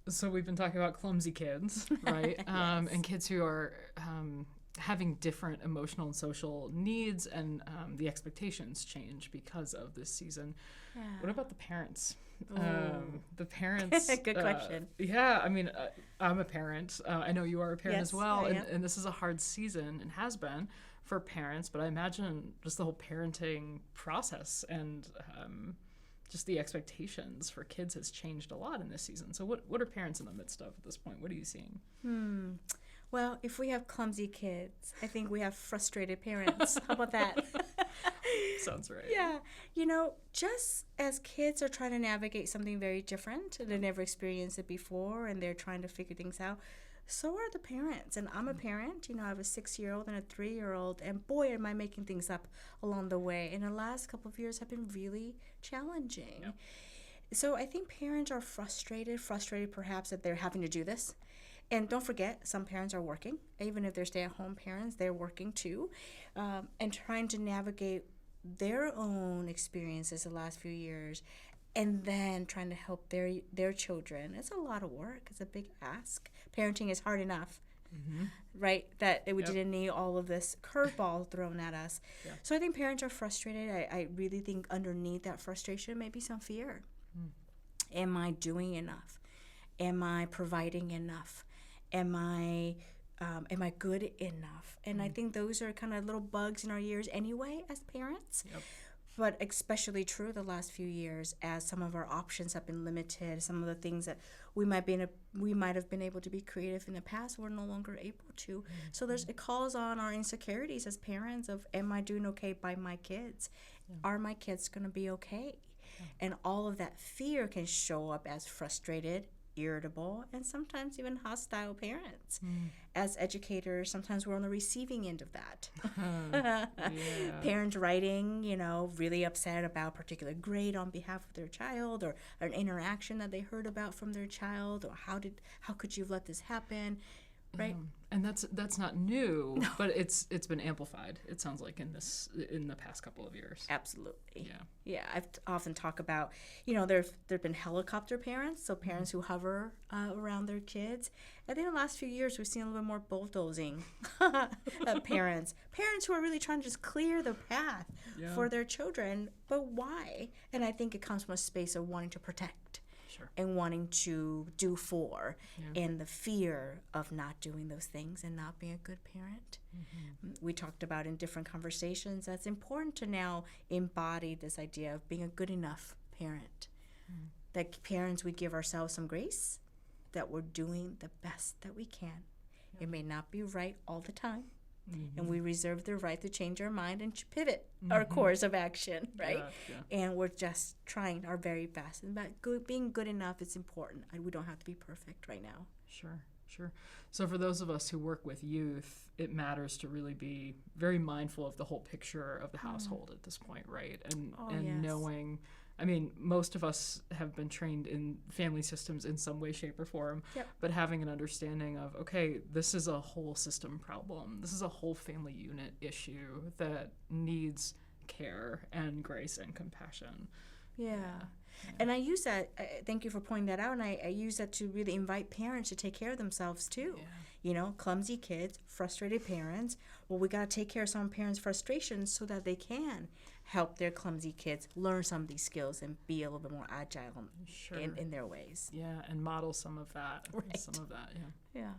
So we've been talking about clumsy kids, right? Yes. And kids who are having different emotional and social needs, and the expectations change because of this season. Yeah. What about the parents? Ooh. The parents. Good question. Yeah, I mean, I'm a parent. I know you are a parent Yes, as well, I and, am. and this is a hard season and has been for parents. But I imagine just the whole parenting process and just the expectations for kids has changed a lot in this season. So what are parents in the midst of at this point? What are you seeing? Well, if we have clumsy kids, I think we have frustrated parents. How about that? Sounds right. Yeah. Just as kids are trying to navigate something very different, they never experienced it before, and they're trying to figure things out, so are the parents. And I'm a parent. I have a 6-year-old and a 3-year-old, and boy, am I making things up along the way. And the last couple of years have been really challenging. Yep. So I think parents are frustrated perhaps that they're having to do this. And don't forget, some parents are working. Even if they're stay-at-home parents, they're working too, and trying to navigate their own experiences the last few years, and then trying to help their children. It's a lot of work. It's a big ask. Parenting is hard enough, right? That we Yep. didn't need all of this curveball thrown at us. Yeah. So I think parents are frustrated. I really think underneath that frustration may be some fear. Am I doing enough? Am I providing enough? Am I good enough? And I think those are kind of little bugs in our ears anyway as parents. Yep. But especially true the last few years, as some of our options have been limited. Some of the things that we might have been able to be creative in the past, we're no longer able to. So it calls on our insecurities as parents of, am I doing okay by my kids? Are my kids going to be okay? And all of that fear can show up as frustrated, irritable, and sometimes even hostile parents. As educators, sometimes we're on the receiving end of that. Yeah. Parents writing, really upset about a particular grade on behalf of their child, or an interaction that they heard about from their child, or how could you have let this happen, right? And that's not new, but it's been amplified. It sounds like in the past couple of years. Absolutely. Yeah. Yeah, I've often talk about, there've been helicopter parents, so parents who hover around their kids. I think in the last few years we've seen a little bit more bulldozing parents who are really trying to just clear the path for their children. But why? And I think it comes from a space of wanting to protect. Sure. And wanting to do for, and the fear of not doing those things and not being a good parent. We talked about in different conversations that's important to now embody this idea of being a good enough parent. That parents, we give ourselves some grace, that we're doing the best that we can. It may not be right all the time. And we reserve the right to change our mind and pivot our course of action, right? Yeah. And we're just trying our very best. And being good enough is important. We don't have to be perfect right now. Sure. So for those of us who work with youth, it matters to really be very mindful of the whole picture of the household at this point, right? And knowing, I mean, most of us have been trained in family systems in some way, shape, or form, but having an understanding of, okay, this is a whole system problem. This is a whole family unit issue that needs care and grace and compassion. Yeah. And I use that, thank you for pointing that out, and I use that to really invite parents to take care of themselves too. Clumsy kids, frustrated parents. Well, we got to take care of some parents' frustrations so that they can help their clumsy kids learn some of these skills and be a little bit more agile in their ways. Yeah, and model some of that. Right. Some of that, Yeah.